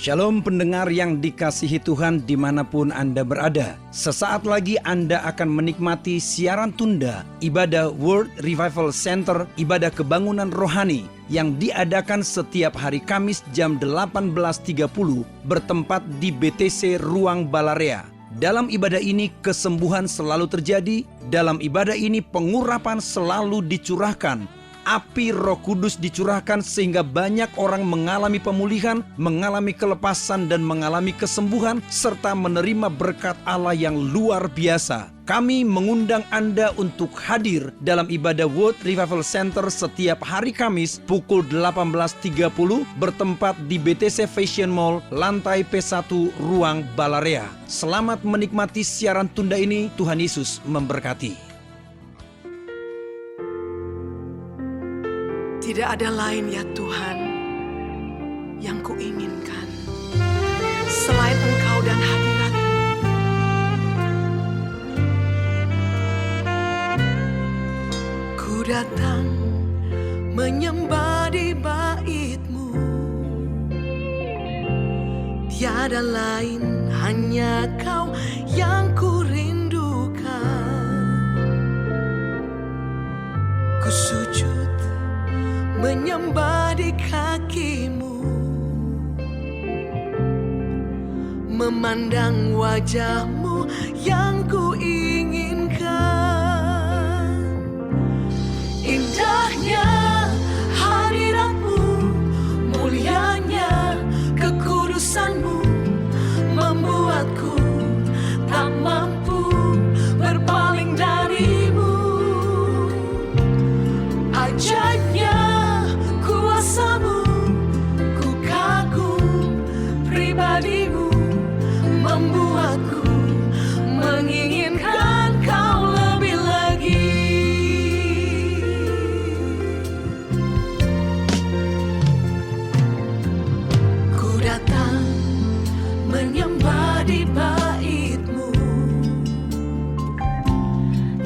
Shalom pendengar yang dikasihi Tuhan dimanapun Anda berada. Sesaat lagi Anda akan menikmati siaran tunda ibadah World Revival Center, ibadah kebangunan rohani yang diadakan setiap hari Kamis jam 18.30 bertempat di BTC Ruang Balarea. Dalam ibadah ini kesembuhan selalu terjadi, dalam ibadah ini pengurapan selalu dicurahkan. Api Roh Kudus dicurahkan sehingga banyak orang mengalami pemulihan, mengalami kelepasan dan mengalami kesembuhan serta menerima berkat Allah yang luar biasa. Kami mengundang Anda untuk hadir dalam ibadah World Revival Center setiap hari Kamis pukul 18.30 bertempat di BTC Fashion Mall, lantai P1 Ruang Balarea. Selamat menikmati siaran tunda ini. Tuhan Yesus memberkati. Tidak ada lain ya Tuhan yang kuinginkan selain Engkau dan hadirat-Mu. Ku datang menyembah di bait-Mu. Tiada lain, hanya Kau yang ku rindukan. Ku sujud menyembah di kaki-Mu, memandang wajah-Mu yang ku inginkan. Indahnya hadirat-Mu, mulianya kekudusan-Mu, membuatku tak mampu berpaling dari-Mu. Ajaibnya kuasa-Mu, ku kagum pribadi-Mu, membuatku menginginkan Kau lebih lagi. Ku datang menyembah di bait-Mu.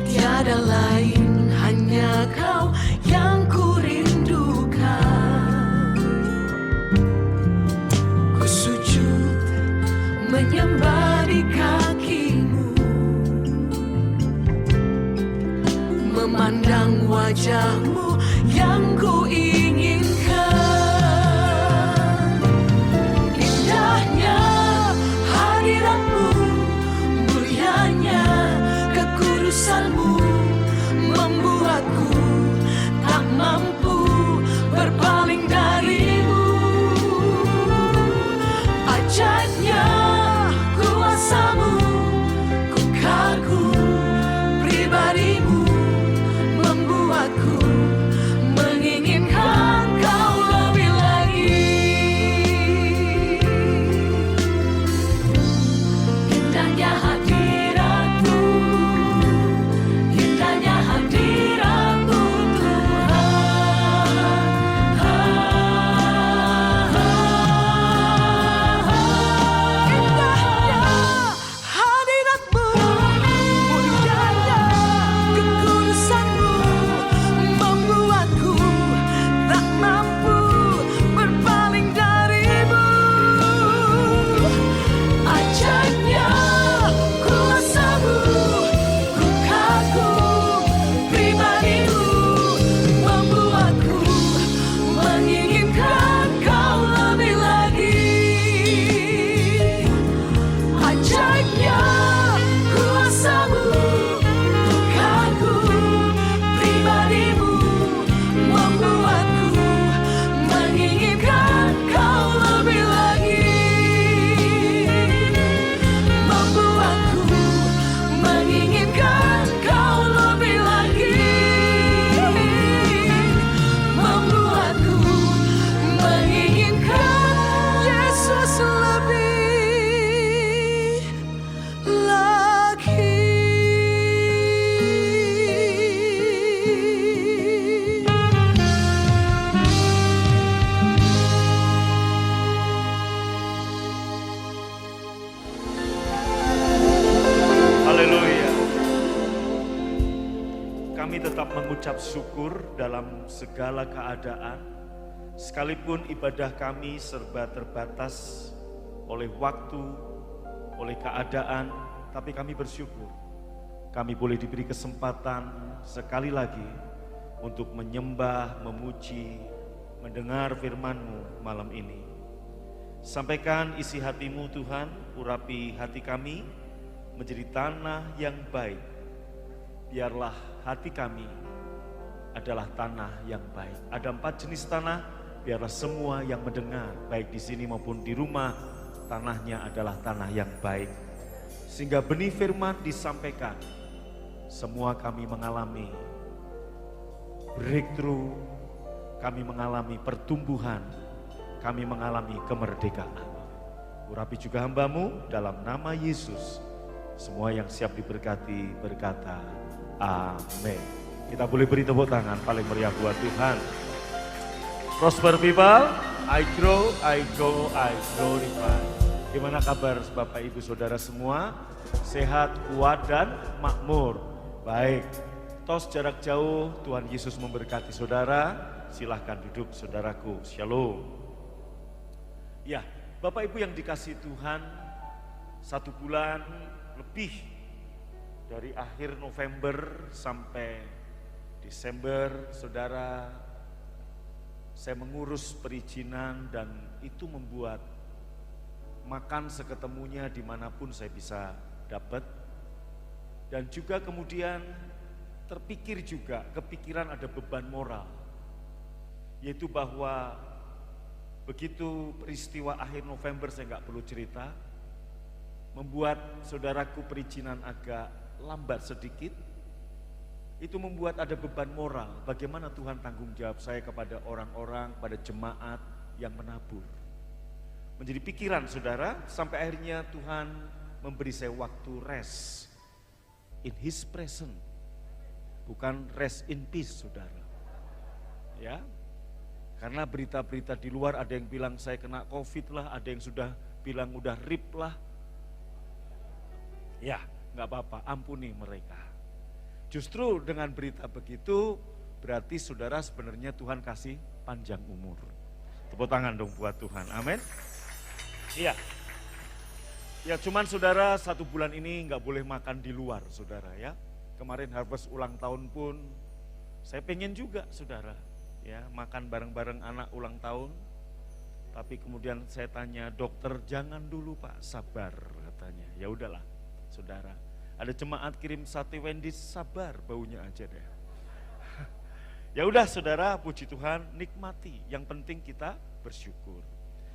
Tiada lain, hanya Kau yang ku rindukan. Ku sujud menyembah di kaki-Mu, memandang wajah-Mu yang ku inginkan. Indahnya hadirat-Mu, mulianya kekudusan-Mu, membuatku tak mampu berpaling dari-Mu. Ajaibnya kuasa-Mu, ku kagum pribadi-Mu, membuatku menginginkan Kau lebih lagi. Indahnya hadirat-Mu, indahnya hadirat-Mu mengucap syukur dalam segala keadaan, sekalipun ibadah kami serba terbatas, oleh waktu, oleh keadaan, tapi kami bersyukur. Kami boleh diberi kesempatan sekali lagi untuk menyembah, memuji, mendengar firman-Mu malam ini. Sampaikan isi hati-Mu Tuhan, urapi hati kami menjadi tanah yang baik. Biarlah hati kami adalah tanah yang baik. Ada 4 jenis tanah, biarlah semua yang mendengar, baik di sini maupun di rumah, tanahnya adalah tanah yang baik. Sehingga benih firman disampaikan, semua kami mengalami breakthrough, kami mengalami pertumbuhan, kami mengalami kemerdekaan. Urapi juga hamba-Mu dalam nama Yesus. Semua yang siap diberkati berkata, amin. Kita boleh beri tepuk tangan paling meriah buat Tuhan. Prosper people, I grow, I go, I glorify. Gimana kabar Bapak Ibu Saudara semua? Sehat, kuat dan makmur. Baik, tos jarak jauh, Tuhan Yesus memberkati saudara. Silahkan duduk saudaraku, shalom. Ya, Bapak Ibu yang dikasihi Tuhan, 1 bulan lebih dari akhir November sampai Desember, saudara, saya mengurus perizinan dan itu membuat makan seketemunya dimanapun saya bisa dapat. Dan juga kemudian terpikir juga, kepikiran ada beban moral. Yaitu bahwa begitu peristiwa akhir November, saya nggak perlu cerita, membuat saudaraku perizinan agak lambat sedikit. Itu membuat ada beban moral, bagaimana Tuhan tanggung jawab saya kepada orang-orang, pada jemaat yang menabur. Menjadi pikiran saudara, sampai akhirnya Tuhan memberi saya waktu rest in His presence, bukan rest in peace saudara. Ya, karena berita-berita di luar ada yang bilang saya kena COVID lah, ada yang sudah bilang udah RIP lah. Ya, nggak apa-apa, ampuni mereka. Justru dengan berita begitu, berarti saudara sebenarnya Tuhan kasih panjang umur. Tepuk tangan dong buat Tuhan, amin. Iya, ya cuman saudara 1 bulan ini nggak boleh makan di luar saudara ya. Kemarin harvest ulang tahun pun, saya pengen juga saudara ya makan bareng-bareng anak ulang tahun. Tapi kemudian saya tanya dokter, jangan dulu Pak, sabar katanya. Ya udahlah saudara. Ada jemaat kirim sate Wendy's, sabar baunya aja deh. Ya udah saudara, puji Tuhan, nikmati. Yang penting kita bersyukur.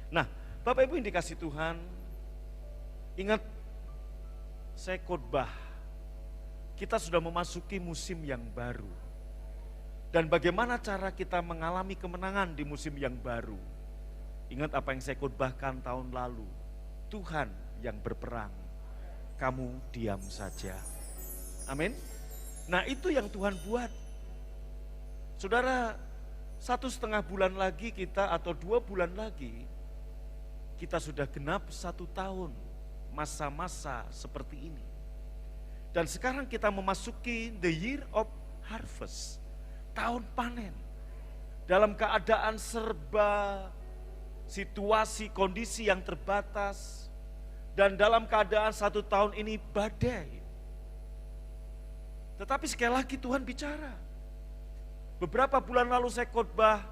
Nah, Bapak Ibu yang dikasih Tuhan, ingat saya khotbah. Kita sudah memasuki musim yang baru. Dan bagaimana cara kita mengalami kemenangan di musim yang baru? Ingat apa yang saya khotbahkan tahun lalu. Tuhan yang berperang, kamu diam saja. Amin. Nah itu yang Tuhan buat. Saudara, 1,5 bulan lagi kita atau 2 bulan lagi, kita sudah genap 1 tahun masa-masa seperti ini. Dan sekarang kita memasuki the year of harvest, tahun panen. Dalam keadaan serba situasi, kondisi yang terbatas, dan dalam keadaan 1 tahun ini badai. Tetapi sekali lagi Tuhan bicara. Beberapa bulan lalu saya khotbah,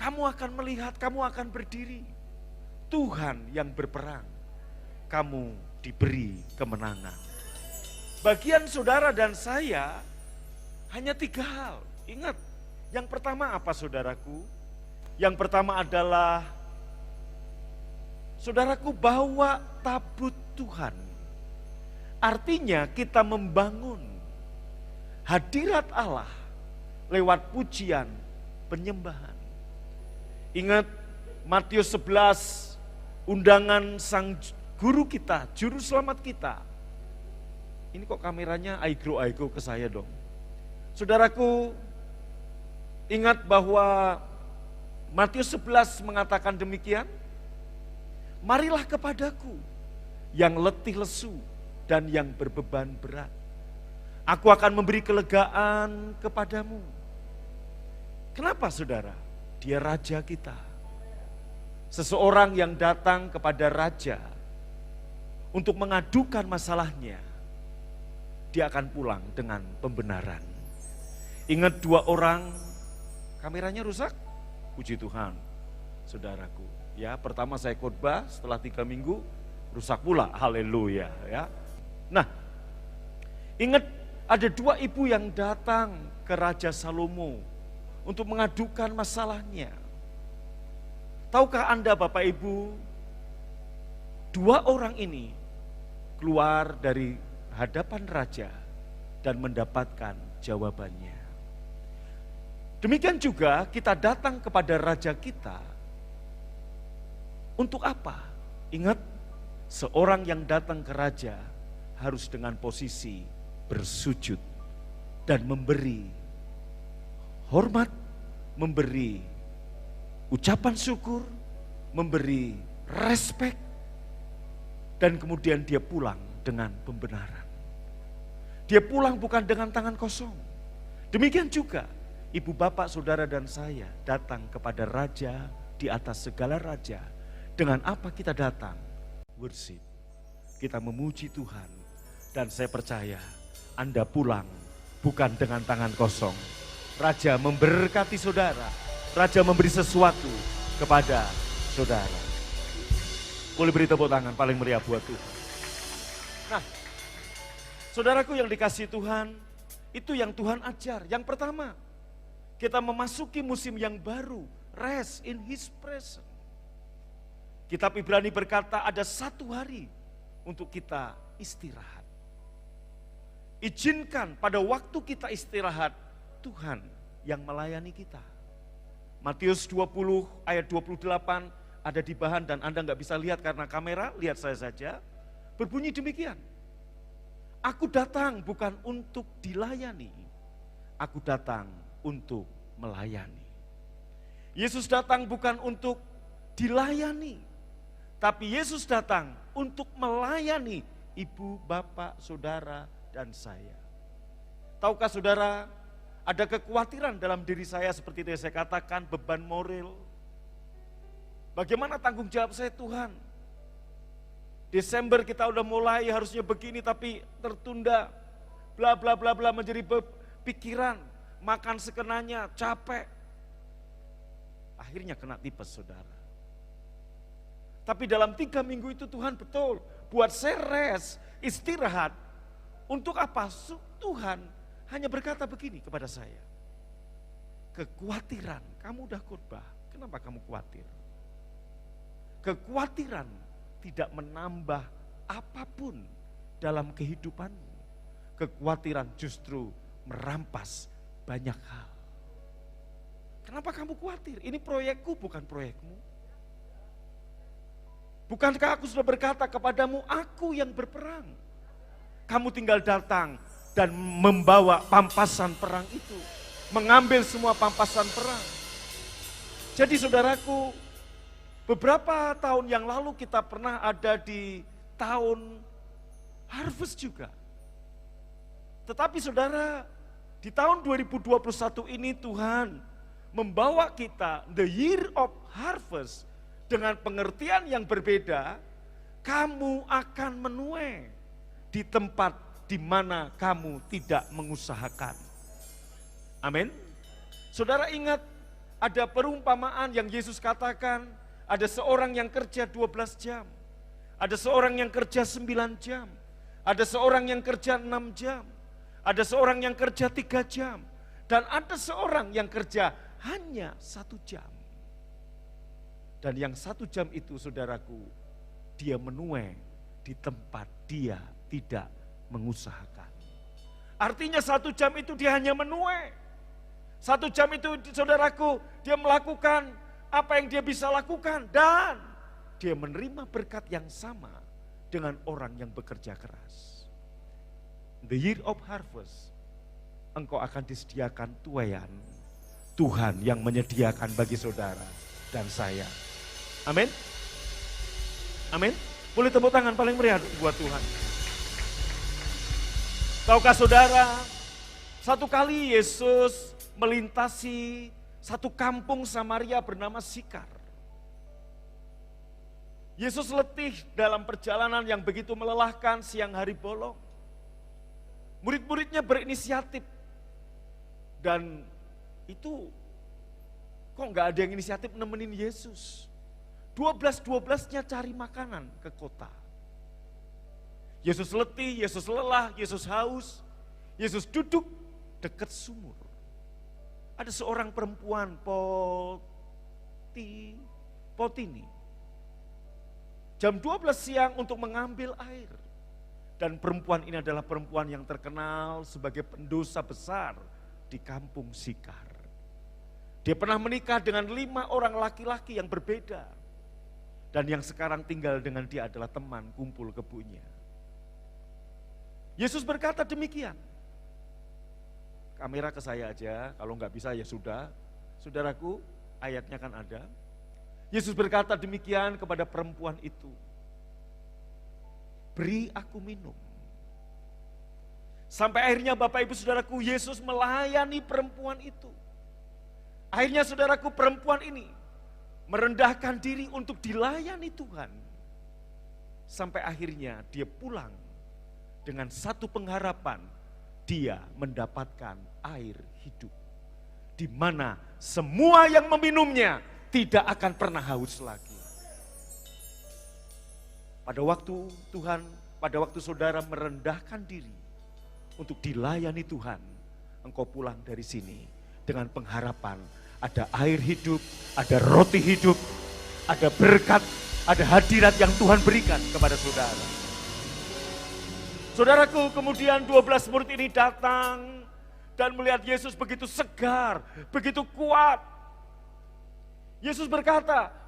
kamu akan melihat, kamu akan berdiri. Tuhan yang berperang, kamu diberi kemenangan. Bagian saudara dan saya hanya 3 hal. Ingat, yang pertama apa saudaraku? Yang pertama adalah saudaraku bawa tabut Tuhan. Artinya kita membangun hadirat Allah lewat pujian, penyembahan. Ingat Matius 11, undangan sang guru kita, juru selamat kita. Ini kok kameranya aigro ke saya dong. Saudaraku, ingat bahwa Matius 11 mengatakan demikian. Marilah kepadaku yang letih lesu dan yang berbeban berat. Aku akan memberi kelegaan kepadamu. Kenapa saudara? Dia raja kita. seseorang yang datang kepada raja untuk mengadukan masalahnya, dia akan pulang dengan pembenaran. Ingat 2 orang, kameranya rusak? Puji Tuhan, saudaraku. Ya, pertama saya khotbah, setelah 3 minggu rusak pula, haleluya ya. Nah, ingat ada 2 ibu yang datang ke Raja Salomo untuk mengadukan masalahnya. Tahukah Anda Bapak Ibu, 2 orang ini keluar dari hadapan raja dan mendapatkan jawabannya. Demikian juga kita datang kepada raja kita. Untuk apa? Ingat, seorang yang datang ke raja harus dengan posisi bersujud dan memberi hormat, memberi ucapan syukur, memberi respek, dan kemudian dia pulang dengan pembenaran. Dia pulang bukan dengan tangan kosong. Demikian juga ibu bapak, saudara dan saya datang kepada raja di atas segala raja. Dengan apa kita datang? Worship. Kita memuji Tuhan. Dan saya percaya Anda pulang bukan dengan tangan kosong. Raja memberkati saudara. Raja memberi sesuatu kepada saudara. Boleh beri tepuk tangan paling meriah buat Tuhan. Nah, saudaraku yang dikasihi Tuhan, itu yang Tuhan ajar. Yang pertama, kita memasuki musim yang baru, rest in His presence. Kitab Ibrani berkata ada 1 hari untuk kita istirahat. Izinkan pada waktu kita istirahat, Tuhan yang melayani kita. Matius 20 ayat 28 ada di bahan dan Anda nggak bisa lihat karena kamera, lihat saya saja. Berbunyi demikian. Aku datang bukan untuk dilayani, aku datang untuk melayani. Yesus datang bukan untuk dilayani, tapi Yesus datang untuk melayani ibu, bapak, saudara, dan saya. Tahukah saudara, ada kekhawatiran dalam diri saya seperti itu yang saya katakan, beban moral. Bagaimana tanggung jawab saya Tuhan? Desember kita udah mulai harusnya begini tapi tertunda. Bla bla bla bla menjadi pikiran, makan sekenanya, capek. Akhirnya kena tipes saudara. Tapi dalam 3 minggu itu Tuhan betul buat saya rest, istirahat. Untuk apa? Tuhan hanya berkata begini kepada saya. Kekhawatiran, kamu udah khotbah, kenapa kamu khawatir? Kekhawatiran tidak menambah apapun dalam kehidupanmu. Kekhawatiran justru merampas banyak hal. Kenapa kamu khawatir? Ini proyekku bukan proyekmu. Bukankah aku sudah berkata kepadamu, aku yang berperang. Kamu tinggal datang dan membawa pampasan perang itu. Mengambil semua pampasan perang. Jadi saudaraku, beberapa tahun yang lalu kita pernah ada di tahun harvest juga. Tetapi saudara, di tahun 2021 ini Tuhan membawa kita the year of harvest dengan pengertian yang berbeda. Kamu akan menuai di tempat di mana kamu tidak mengusahakan. Amin. Saudara ingat ada perumpamaan yang Yesus katakan, ada seorang yang kerja 12 jam, ada seorang yang kerja 9 jam, ada seorang yang kerja 6 jam, ada seorang yang kerja 3 jam, dan ada seorang yang kerja hanya 1 jam. Dan yang 1 jam itu saudaraku, dia menuai di tempat dia tidak mengusahakan. Artinya 1 jam itu dia hanya menuai. 1 jam itu saudaraku, dia melakukan apa yang dia bisa lakukan. Dan dia menerima berkat yang sama dengan orang yang bekerja keras. The year of harvest, engkau akan disediakan tuaian Tuhan yang menyediakan bagi saudara dan saya. Amin. Amin. Boleh tepuk tangan paling meriah buat Tuhan. Tahukah saudara, satu kali Yesus melintasi satu kampung Samaria bernama Sikar. Yesus letih dalam perjalanan yang begitu melelahkan, siang hari bolong. Murid-muridnya berinisiatif. Dan itu kok nggak ada yang inisiatif nemenin Yesus. 12-12-nya cari makanan ke kota. Yesus letih, Yesus lelah, Yesus haus. Yesus duduk dekat sumur. Ada seorang perempuan Potini. Jam 12 siang untuk mengambil air. Dan perempuan ini adalah perempuan yang terkenal sebagai pendosa besar di kampung Sikar. Dia pernah menikah dengan 5 orang laki-laki yang berbeda. Dan yang sekarang tinggal dengan dia adalah teman kumpul kebunnya. Yesus berkata demikian. Kamera ke saya aja, kalau nggak bisa ya sudah. Saudaraku, ayatnya kan ada. Yesus berkata demikian kepada perempuan itu. Beri aku minum. Sampai akhirnya Bapak Ibu Saudaraku, Yesus melayani perempuan itu. Akhirnya saudaraku, perempuan ini merendahkan diri untuk dilayani Tuhan. Sampai akhirnya dia pulang dengan satu pengharapan, dia mendapatkan air hidup. Di mana semua yang meminumnya tidak akan pernah haus lagi. Pada waktu saudara merendahkan diri untuk dilayani Tuhan, engkau pulang dari sini dengan pengharapan ada air hidup, ada roti hidup, ada berkat, ada hadirat yang Tuhan berikan kepada saudara. Saudaraku, kemudian 12 murid ini datang dan melihat Yesus begitu segar, begitu kuat.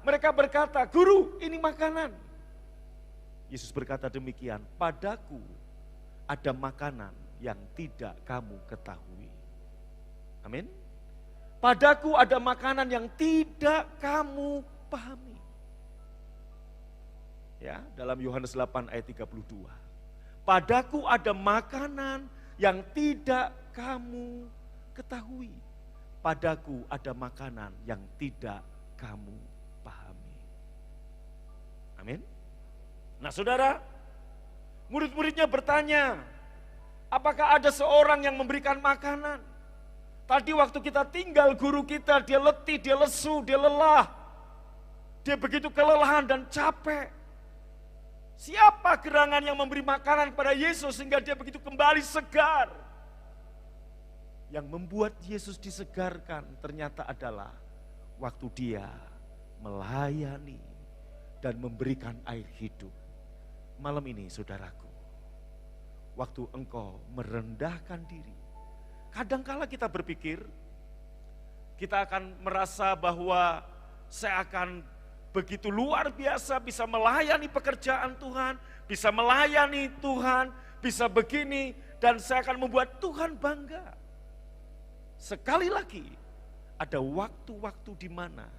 Mereka berkata, "Guru, ini makanan." Yesus berkata demikian, "Padaku ada makanan yang tidak kamu ketahui." Amin. Padaku ada makanan yang tidak kamu pahami. Ya, dalam Yohanes 8 ayat 32. Padaku ada makanan yang tidak kamu ketahui. Padaku ada makanan yang tidak kamu pahami. Amin. Nah saudara, murid-muridnya bertanya, apakah ada seorang yang memberikan makanan? Tadi waktu kita tinggal guru kita, dia letih, dia lesu, dia lelah. Dia begitu kelelahan dan capek. Siapa gerangan yang memberi makanan kepada Yesus sehingga dia begitu kembali segar? Yang membuat Yesus disegarkan ternyata adalah waktu dia melayani dan memberikan air hidup. Malam ini saudaraku, waktu engkau merendahkan diri, kadangkala kita berpikir, kita akan merasa bahwa saya akan begitu luar biasa bisa melayani pekerjaan Tuhan, bisa melayani Tuhan, bisa begini, dan saya akan membuat Tuhan bangga. Sekali lagi, ada waktu-waktu di mana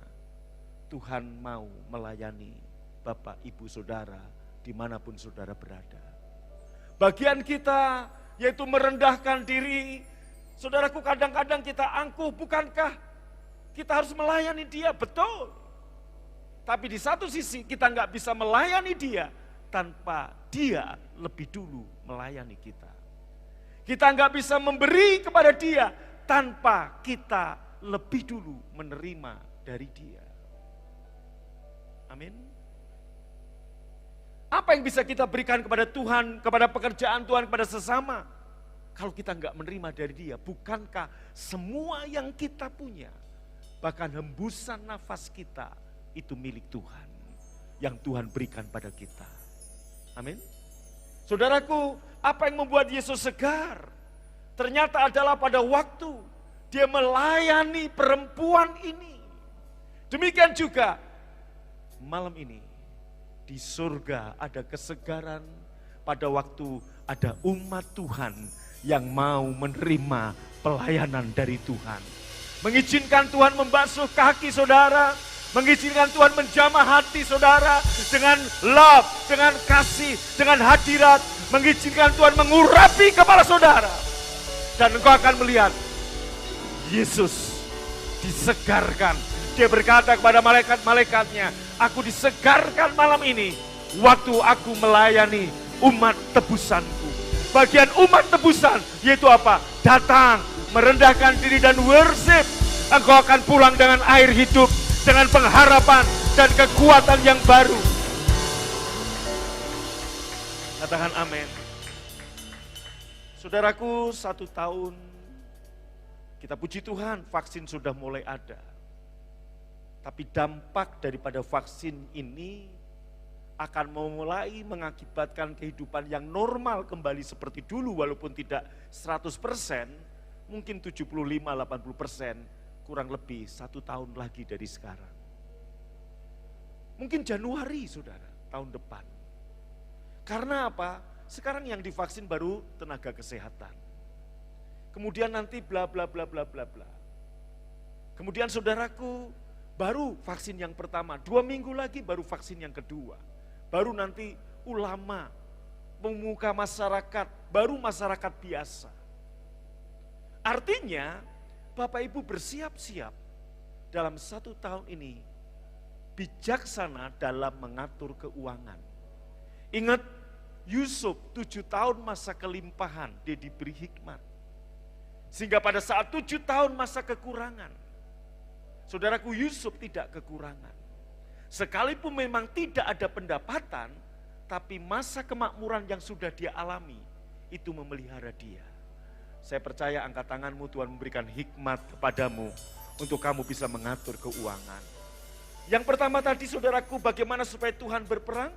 Tuhan mau melayani Bapak, Ibu, Saudara, dimanapun saudara berada. Bagian kita yaitu merendahkan diri. Saudaraku, kadang-kadang kita angkuh, bukankah kita harus melayani dia? Betul. Tapi di satu sisi kita nggak bisa melayani dia tanpa dia lebih dulu melayani kita. Kita nggak bisa memberi kepada dia tanpa kita lebih dulu menerima dari dia. Amin. Apa yang bisa kita berikan kepada Tuhan, kepada pekerjaan Tuhan, kepada sesama? Kalau kita nggak menerima dari dia, bukankah semua yang kita punya, bahkan hembusan nafas kita, itu milik Tuhan, yang Tuhan berikan pada kita. Amin. Saudaraku, apa yang membuat Yesus segar? Ternyata adalah pada waktu dia melayani perempuan ini. Demikian juga malam ini. Di surga ada kesegaran pada waktu ada umat Tuhan yang mau menerima pelayanan dari Tuhan. Mengizinkan Tuhan membasuh kaki saudara, mengizinkan Tuhan menjamah hati saudara dengan love, dengan kasih, dengan hadirat, mengizinkan Tuhan mengurapi kepala saudara. Dan engkau akan melihat Yesus disegarkan. Dia berkata kepada malaikat-malaikatnya, aku disegarkan malam ini waktu aku melayani umat tebusanku. Bagian umat tebusan yaitu apa? Datang, merendahkan diri dan worship. Engkau akan pulang dengan air hidup, dengan pengharapan dan kekuatan yang baru. Katakan amin. Saudaraku, 1 tahun kita puji Tuhan vaksin sudah mulai ada. Tapi dampak daripada vaksin ini akan memulai mengakibatkan kehidupan yang normal kembali seperti dulu, walaupun tidak 100%, mungkin 75-80%, kurang lebih 1 tahun lagi dari sekarang. Mungkin Januari, saudara, tahun depan. Karena apa? Sekarang yang divaksin baru tenaga kesehatan. Kemudian nanti bla bla bla bla bla bla. Kemudian saudaraku, baru vaksin yang pertama, 2 minggu lagi baru vaksin yang kedua. Baru nanti ulama, pemuka masyarakat, baru masyarakat biasa. Artinya, Bapak Ibu bersiap-siap dalam 1 tahun ini, bijaksana dalam mengatur keuangan. Ingat, Yusuf 7 tahun masa kelimpahan, dia diberi hikmat. Sehingga pada saat 7 tahun masa kekurangan, saudaraku, Yusuf tidak kekurangan. Sekalipun memang tidak ada pendapatan, tapi masa kemakmuran yang sudah dia alami, itu memelihara dia. Saya percaya angkat tanganmu, Tuhan memberikan hikmat kepadamu untuk kamu bisa mengatur keuangan. Yang pertama tadi saudaraku, bagaimana supaya Tuhan berperang?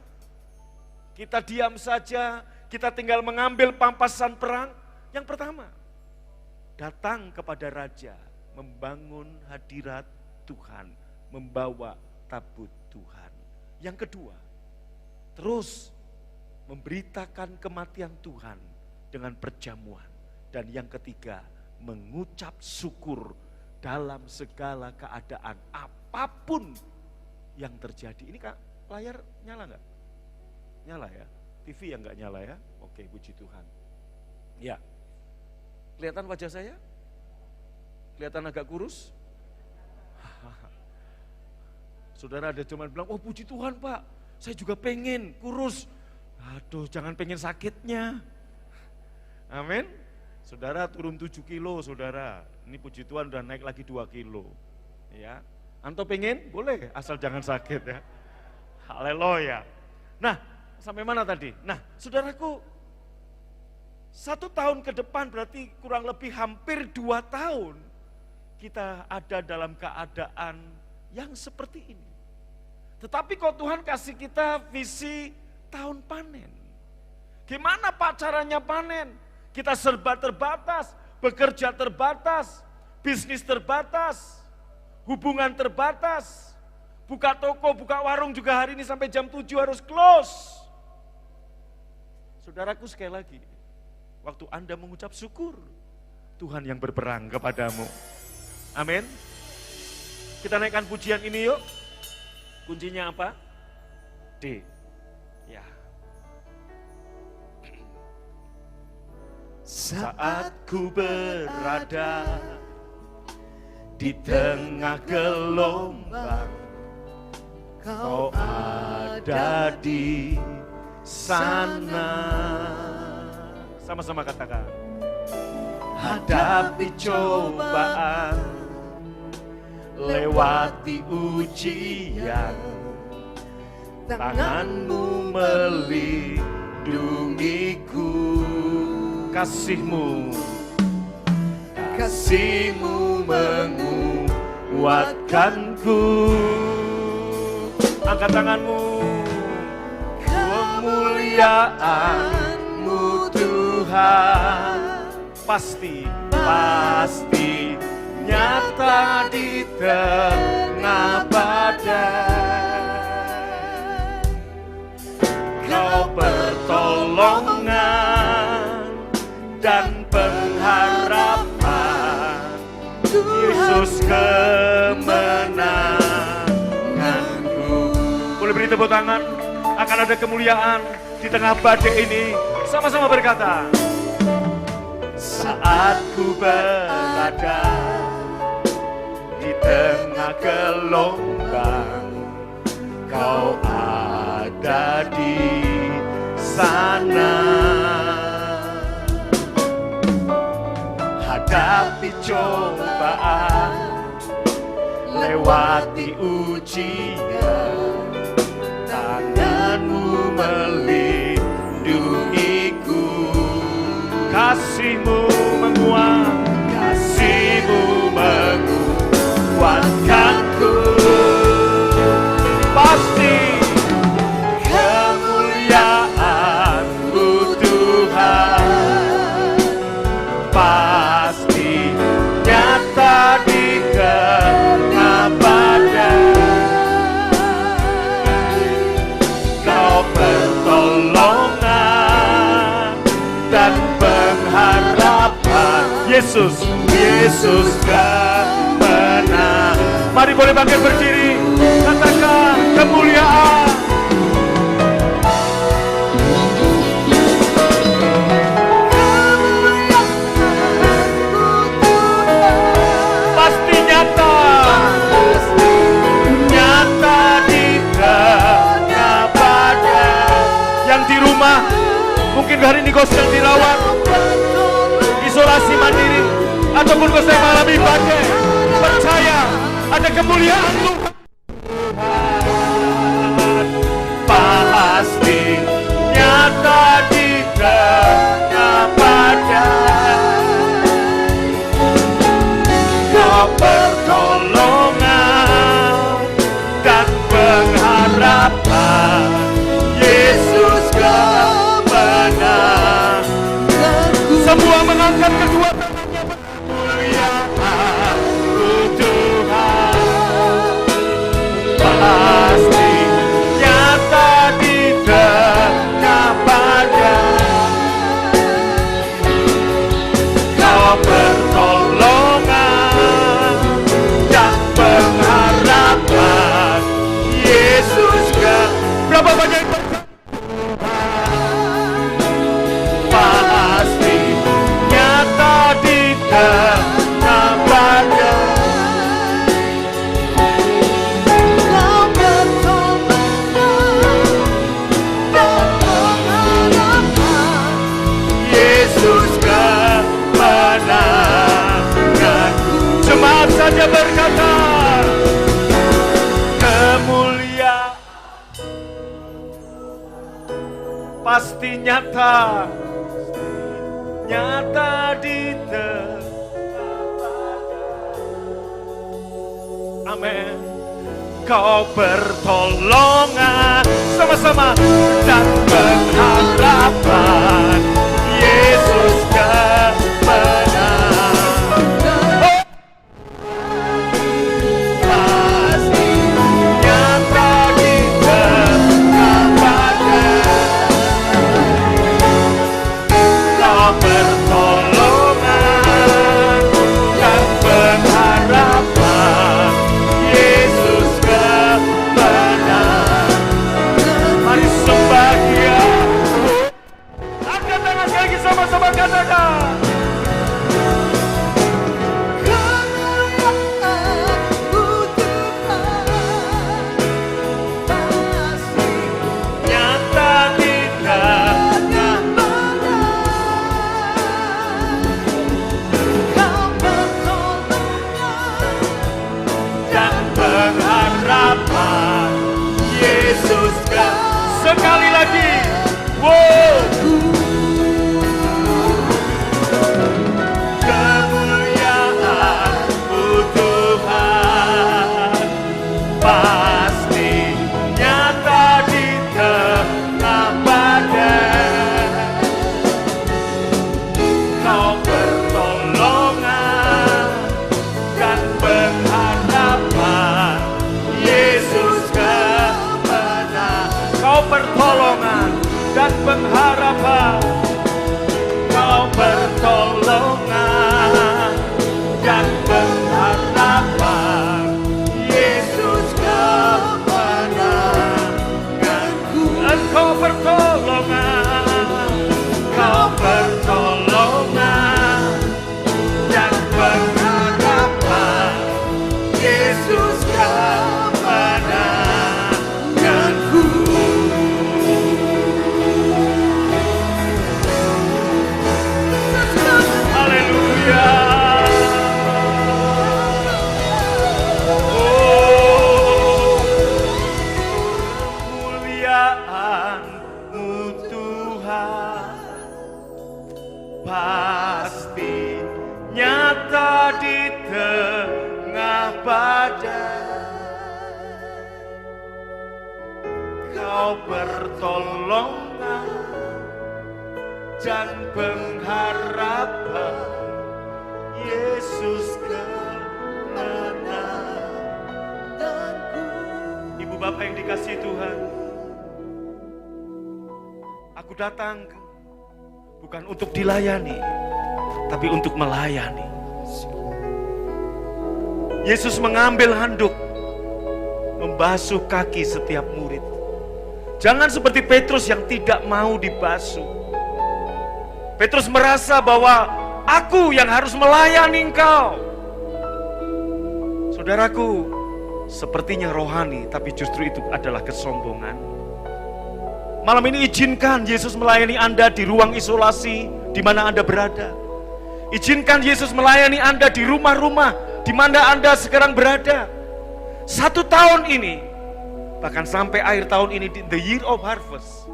Kita diam saja, kita tinggal mengambil pampasan perang. Yang pertama, datang kepada Raja, membangun hadirat Tuhan, membawa tabut Tuhan. Yang kedua, terus memberitakan kematian Tuhan dengan perjamuan. Dan yang ketiga, mengucap syukur dalam segala keadaan apapun yang terjadi. Ini Kak, layar nyala nggak? Nyala ya? TV yang nggak nyala ya? Oke, puji Tuhan. Ya, kelihatan wajah saya? Kelihatan agak kurus? Saudara ada cuman bilang, oh puji Tuhan Pak, saya juga pengen kurus. Aduh, jangan pengen sakitnya. Amin. Saudara turun 7 kilo, saudara. Ini puji Tuhan udah naik lagi 2 kilo. Ya, anto pengen? Boleh, asal jangan sakit ya. Haleluya. Nah, sampai mana tadi? Nah, saudaraku, 1 tahun ke depan berarti kurang lebih hampir 2 tahun kita ada dalam keadaan yang seperti ini. Tetapi kok Tuhan kasih kita visi tahun panen. Gimana Pak caranya panen? Kita serba terbatas, bekerja terbatas, bisnis terbatas, hubungan terbatas. Buka toko, buka warung juga hari ini sampai jam 7 harus close. Saudaraku, sekali lagi, waktu Anda mengucap syukur, Tuhan yang berperang kepadamu. Amin. Kita naikkan pujian ini yuk. Kuncinya apa? D. Ya. Saat ku berada di tengah gelombang, Kau ada di sana. Sama-sama katakan. Hadapi cobaan, lewati ujian, tanganmu melindungiku. Kasihmu menguatkanku. Angkat tanganmu. Kemuliaan-Mu Tuhan pasti nyata di tengah badai. Kau pertolongan dan pengharapan, Yesus kemenanganku. Boleh beri tepuk tangan, akan ada kemuliaan di tengah badai ini. Sama-sama berkata, saat ku berada di tengah gelombang, Kau ada di sana. Hadapi cobaan, lewati ujian, tanganmu melindungiku. Kasihmu menguat, kasihmu menguatkanku. Pasti kemuliaan-Mu Tuhan, pasti nyata di tengah badai. Kau pertolongan dan pengharapan. Yesus, Yesus kemenangan. Mari boleh bangkit berdiri, katakan kemuliaan. Pasti nyata, nyata di tengah badai. Yang di rumah, mungkin hari ini kau sedang dirawat, isolasi mandiri, ataupun kau sedang mengalami badai. Percaya ada kemuliaan Tuhan. Pasti nyata di tengah badai. Kau pertolongan dan pengharapan. Yesus kemenangan. Semua mengangkat kedua tangannya. Pasti nyata di tengah badai. Kau pertolongan dan pengharapan. Yesus berapa banyak yang pasti nyata di tengah badai. Jemaat saja berkata, kemuliaan pasti nyata, nyata di tengah. Amin. Kau pertolongan sama-sama dan pengharapan. Yesus kemenangan. Pasti nyata di tengah badai. Kau pertolongan dan pengharapan. Yesus kemenangan. Mari sembah Dia. Angkat tangan lagi sama-sama katakan. Yesus sekali lagi, wow. Kemuliaan-Mu Tuhan pasti nyata di tengah badai. Kau pertolongan dan pengharapan. Yesus Kau pertolongan dan pengharapan. Kau pertolongan dan pengharapan. Yesus kemenanganku. Engkau pertolongan, Kau pertolongan dan pengharapan. Yesus kemenanganku. kemuliaan-Mu Tuhan pasti nyata di tengah badai. Kau pertolongan dan pengharapan, Yesus kemenanganku. Ibu bapak yang dikasihi Tuhan, aku datang bukan untuk dilayani, tapi untuk melayani. Yesus mengambil handuk, membasuh kaki setiap murid. Jangan seperti Petrus yang tidak mau dibasuh. Petrus merasa bahwa aku yang harus melayani engkau. Saudaraku, sepertinya rohani, tapi justru itu adalah kesombongan. Malam ini izinkan Yesus melayani Anda di ruang isolasi di mana Anda berada. Izinkan Yesus melayani Anda di rumah-rumah di mana Anda sekarang berada. 1 tahun ini, bahkan sampai akhir tahun ini, the year of harvest.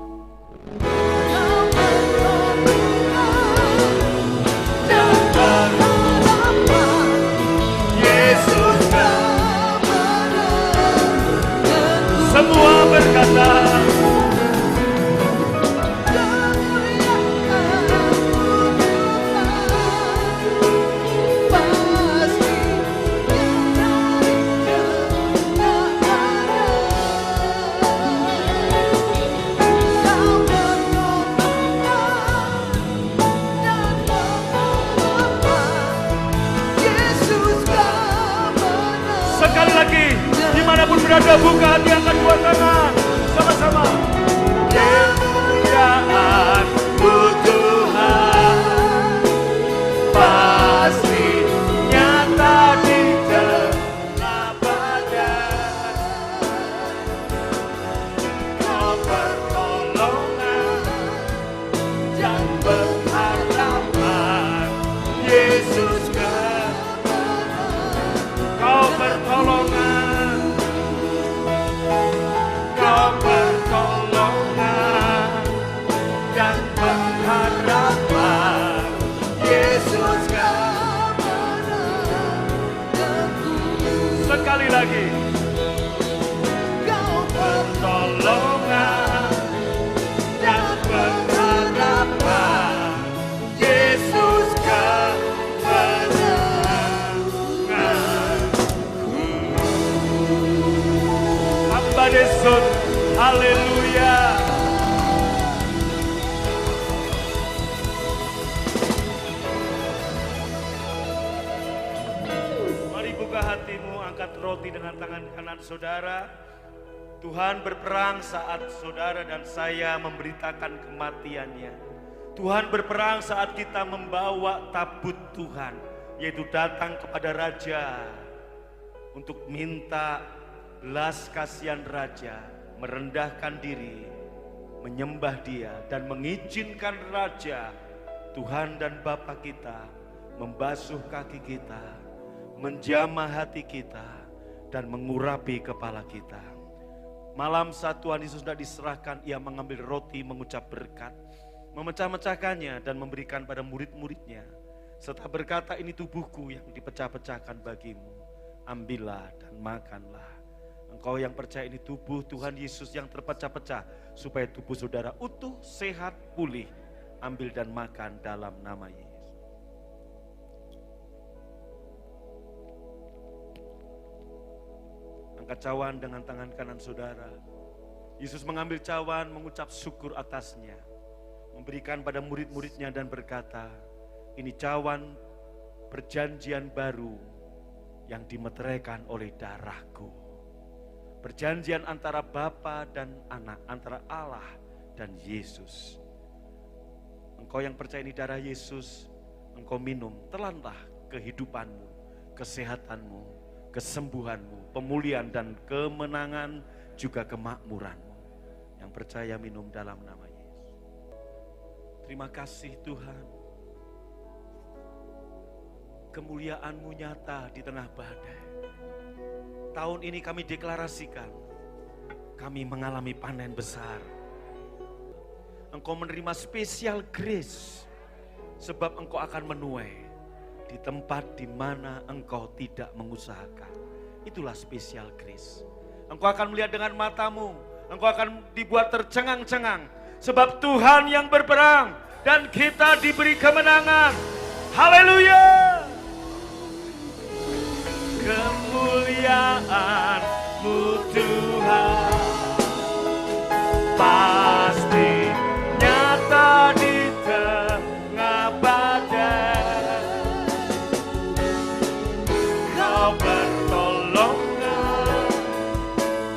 Yesus, semua berkata, sekali lagi, dimanapun berada, buka hati, angkat dua tangan, sama-sama. Kemuliaan-Mu Tuhan pasti nyata di tengah badai. Kau pertolongan dan pengharapan, Yesus Kau pertolongan, Kau pertolongan dan pengharapan, Yesus sekali lagi. Kau pertolongan dan pengharapan, Yesus Yesus, haleluya. Mari buka hatimu, angkat roti dengan tangan kanan saudara. Tuhan berperang saat saudara dan saya memberitakan kematiannya. Tuhan berperang saat kita membawa tabut Tuhan, yaitu datang kepada Raja untuk minta belas kasihan Raja, merendahkan diri, menyembah Dia, dan mengizinkan Raja, Tuhan dan Bapa kita, membasuh kaki kita, menjamah hati kita, dan mengurapi kepala kita. Malam saat Tuhan Yesus sudah diserahkan, Ia mengambil roti, mengucap berkat, memecah-mecahkannya dan memberikan pada murid-muridnya, serta berkata, ini tubuhku yang dipecah-pecahkan bagimu, ambillah dan makanlah. Engkau yang percaya ini tubuh Tuhan Yesus yang terpecah-pecah, supaya tubuh saudara utuh, sehat, pulih. Ambil dan makan dalam nama Yesus. Angkat cawan dengan tangan kanan saudara. Yesus mengambil cawan, mengucap syukur atasnya, memberikan pada murid-muridnya dan berkata, ini cawan perjanjian baru yang dimeteraikan oleh darahku. Perjanjian antara Bapa dan Anak, antara Allah dan Yesus. Engkau yang percaya ini darah Yesus, engkau minum, telanlah kehidupanmu, kesehatanmu, kesembuhanmu, pemulihan dan kemenangan, juga kemakmuranmu. Yang percaya minum dalam nama Yesus. Terima kasih Tuhan. Kemuliaan-Mu nyata di tengah badai. Tahun ini kami deklarasikan, kami mengalami panen besar. Engkau menerima spesial grace, sebab engkau akan menuai di tempat di mana engkau tidak mengusahakan. Itulah spesial grace. Engkau akan melihat dengan matamu, engkau akan dibuat tercengang-cengang, sebab Tuhan yang berperang dan kita diberi kemenangan. Haleluya! Kemuliaan-Mu Tuhan pasti nyata di tengah badai. Kau pertolongan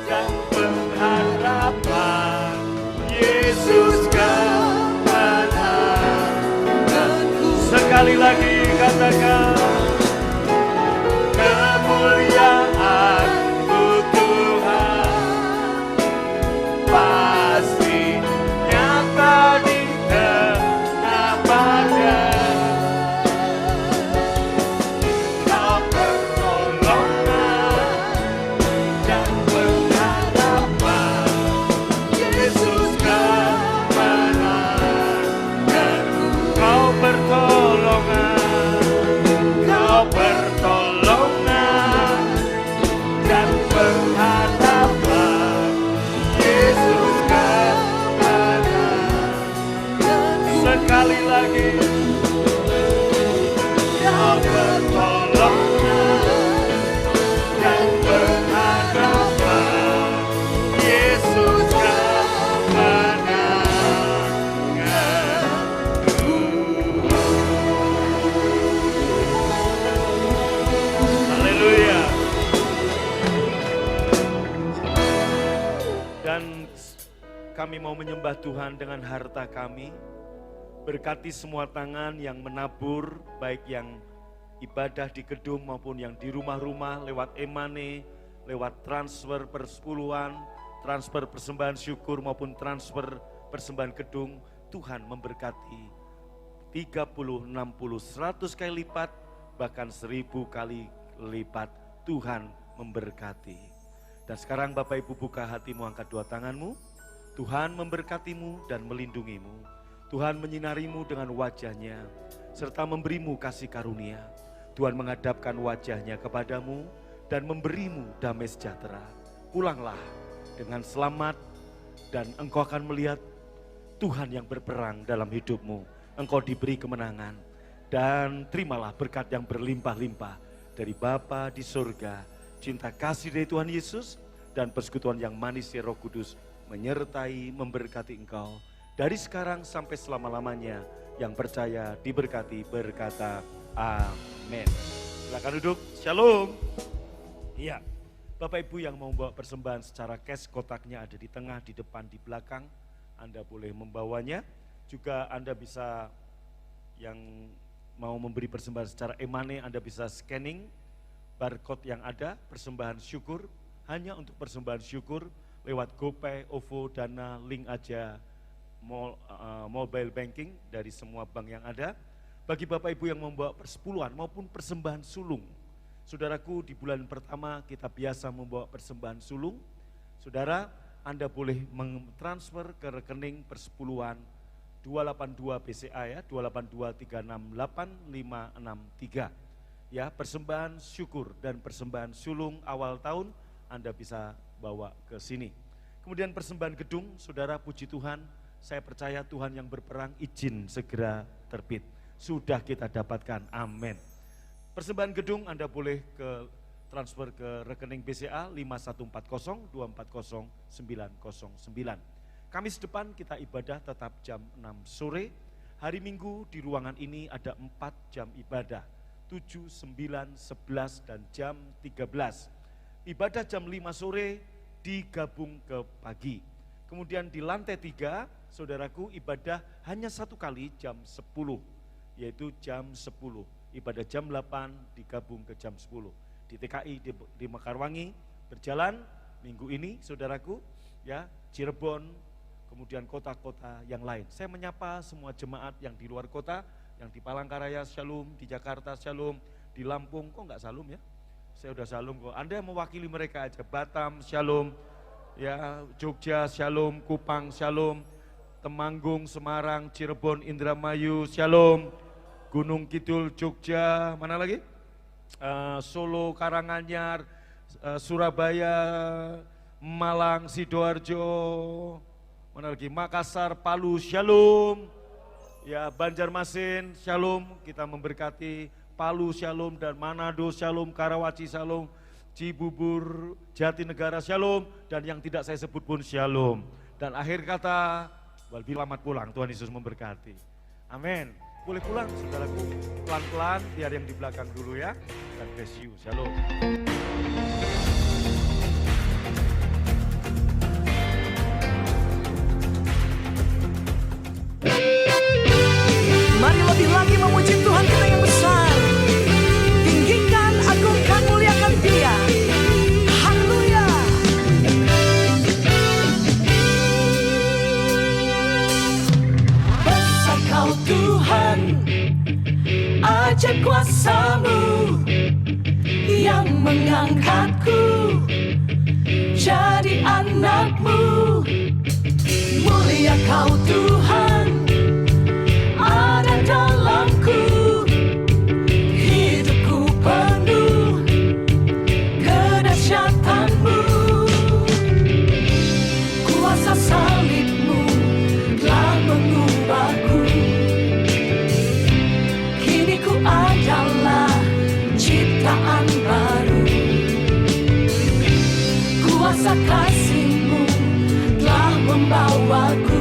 dan pengharapan, Yesus kemenanganku. Sekali lagi katakan, kemuliaan-Mu Tuhan pasti nyata di tengah badai. Kau pertolongan dan pengharapan, Yesus kemenanganku. Kau pertolongan, kau pertolongan dan pengharapan, Yesus kemenanganku. Sekali lagi, kau pertolongan dan pengharapan, Yesus kemenanganku. Haleluya. Dan kami mau menyembah Tuhan dengan harta kami. Berkati semua tangan yang menabur, baik yang ibadah di gedung maupun yang di rumah-rumah, lewat e-money, lewat transfer persepuluhan, transfer persembahan syukur maupun transfer persembahan gedung. Tuhan memberkati 30, 60, 100 kali lipat, bahkan 1000 kali lipat. Tuhan memberkati. Dan sekarang Bapak Ibu buka hatimu, angkat dua tanganmu. Tuhan memberkatimu dan melindungimu. Tuhan menyinarimu dengan wajahnya, serta memberimu kasih karunia. Tuhan menghadapkan wajahnya kepadamu dan memberimu damai sejahtera. Pulanglah dengan selamat dan engkau akan melihat Tuhan yang berperang dalam hidupmu. Engkau diberi kemenangan dan terimalah berkat yang berlimpah-limpah dari Bapa di surga, cinta kasih dari Tuhan Yesus, dan persekutuan yang manis Roh Kudus menyertai memberkati engkau dari sekarang sampai selama-lamanya. Yang percaya diberkati berkata amin. Silakan duduk. Shalom. Iya, Bapak Ibu yang mau membawa persembahan secara cash, kotaknya ada di tengah, di depan, di belakang. Anda boleh membawanya. Juga Anda bisa, yang mau memberi persembahan secara e-money, Anda bisa scanning barcode yang ada, persembahan syukur. Hanya untuk persembahan syukur lewat GoPay, OVO, Dana, link aja, mobile banking dari semua bank yang ada. Bagi Bapak Ibu yang membawa persepuluhan maupun persembahan sulung, saudaraku, di bulan pertama kita biasa membawa persembahan sulung. Saudara, Anda boleh mentransfer ke rekening persepuluhan 282 BCA ya, 282368563. Ya, persembahan syukur dan persembahan sulung awal tahun Anda bisa bawa ke sini. Kemudian persembahan gedung, saudara, puji Tuhan, saya percaya Tuhan yang berperang izin segera terbit. Sudah kita dapatkan, amin. Persembahan gedung Anda boleh ke transfer ke rekening BCA 5140240909. Kamis depan kita ibadah tetap jam 6 sore. Hari Minggu di ruangan ini ada 4 jam ibadah, 7, 9, 11 dan jam 13. Ibadah jam 5 sore digabung ke pagi. Kemudian di lantai 3, saudaraku, ibadah hanya 1 kali jam 10, yaitu jam 10. Ibadah jam 8 digabung ke jam 10. Di TKI di Mekarwangi berjalan minggu ini, saudaraku, ya, Cirebon, kemudian kota-kota yang lain. Saya menyapa semua jemaat yang di luar kota, yang di Palangkaraya Shalom, di Jakarta Shalom, di Lampung, kok enggak Shalom ya? Saya udah Shalom kok. Anda yang mewakili mereka aja, Batam Shalom, Ya, Jogja, Shalom. Kupang, Shalom. Temanggung, Semarang, Cirebon, Indramayu, Shalom. Gunung Kidul, Jogja, mana lagi? Solo, Karanganyar, Surabaya, Malang, Sidoarjo, mana lagi? Makassar, Palu, Shalom. Ya, Banjarmasin, Shalom. Kita memberkati Palu, Shalom, dan Manado, Shalom, Karawaci, Shalom, Cibubur, Jatinegara, Shalom, dan yang tidak saya sebut pun Shalom. Dan akhir kata, selamat pulang, Tuhan Yesus memberkati. Amin. Boleh pulang, saudaraku, pelan-pelan, biar yang di belakang dulu ya. God bless you, Shalom. Mari lebih lagi memuji Tuhan kita yang besar. Tinggikan, agungkan, muliakan Dia. Haleluya. Besar Kau Tuhan, ajaib kuasa-Mu yang mengangkatku jadi anak-Mu. Mulia Kau Tuhan, ada dalamku, hidupku penuh kedahsyatan-Mu. Kuasa salib-Mu telah mengubahku, kini ku adalah ciptaan baru. Kuasa kasih-Mu telah membawaku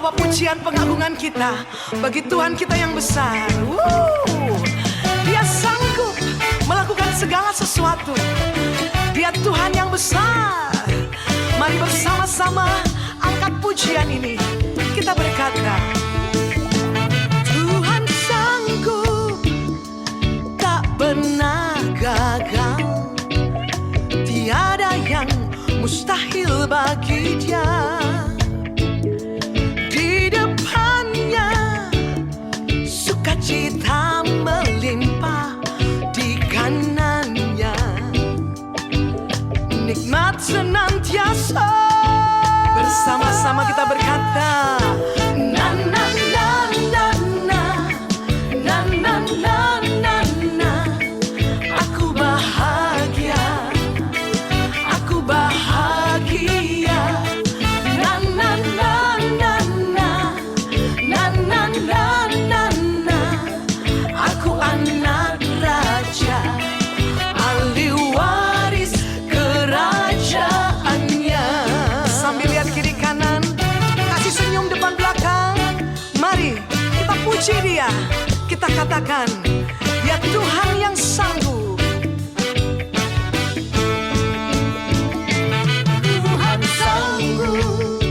bawa pujian pengagungan kita bagi Tuhan kita yang besar. Dia sanggup melakukan segala sesuatu. Dia Tuhan yang besar. Mari bersama-sama angkat pujian ini. Kita berkata, Tuhan sanggup, tak pernah gagal. Tiada yang mustahil bagi Dia. Di depannya sukacita melimpah, di kanannya nikmat senantiasa. Bersama-sama kita berkata, na na na na na, na na na na na. Aku bahagia, aku bahagia. Na na na na na, na na na na na. Aku anak raja, ahli waris kerajaannya. Sambil lihat kiri kanan, kasih senyum depan belakang. Mari kita puji Dia. Kita katakan, Dia Tuhan yang sanggup. Tuhan sanggup,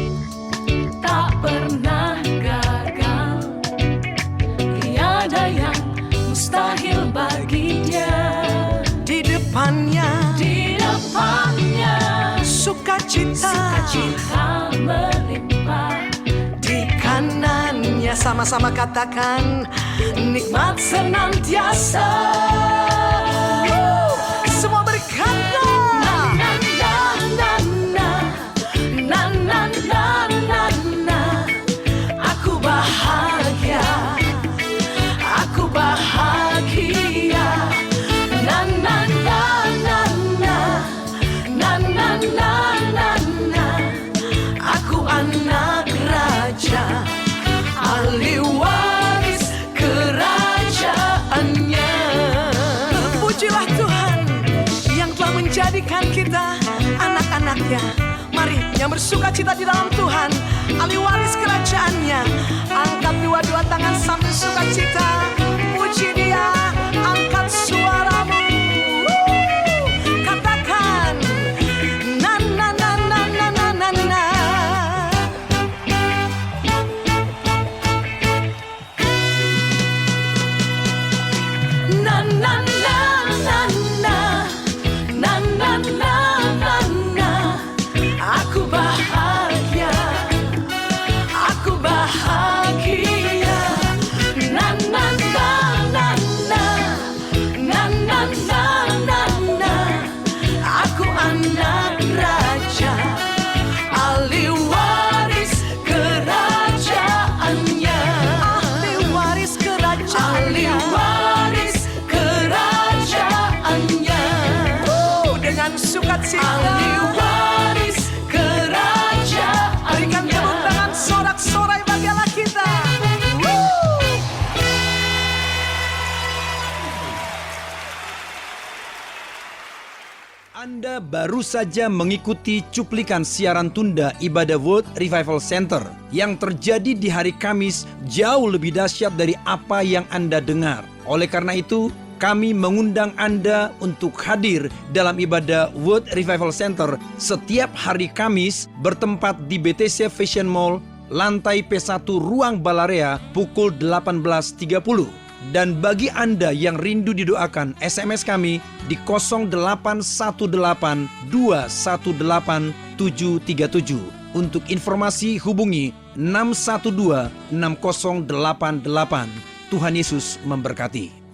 tak pernah gagal. Tiada yang mustahil bagi Dia. Di depannya sukacita melimpah, di kanannya. Sama-sama katakan, nikmat senantiasa. Semua berkata, na na na na na, na na na na na. Aku bahagia, aku bahagia. Na na na na na, na na na na na. Aku anak raja, ahli waris kerajaannya. Pujilah Tuhan yang telah menjadikan kita anak-anaknya. Mari yang bersuka cita di dalam Tuhan, ahli waris kerajaannya. Angkat dua-dua tangan sambil suka cita. Puji Dia, angkat suaramu. Katakan, na na na na na na na na. Na na na na na, na na na na na. Aku bahagia, aku bahagia. Na na na na na, na na na na na. Aku anak raja, ahli waris kerajaannya. Ahli waris kerajaannya. Ahli waris kerajaannya. Dengan sukacita. Ahli waris kerajaan. Berikan tepuk tangan sorak-sorai bagi Allah kita. Anda baru saja mengikuti cuplikan siaran tunda ibadah World Revival Center yang terjadi di hari Kamis jauh lebih dahsyat dari apa yang Anda dengar. Oleh karena itu, kami mengundang Anda untuk hadir dalam ibadah World Revival Center setiap hari Kamis bertempat di BTC Fashion Mall, lantai P1 Ruang Balarea pukul 18.30. Dan bagi Anda yang rindu didoakan, SMS kami di 0818218737. Untuk informasi hubungi 6126088. Tuhan Yesus memberkati.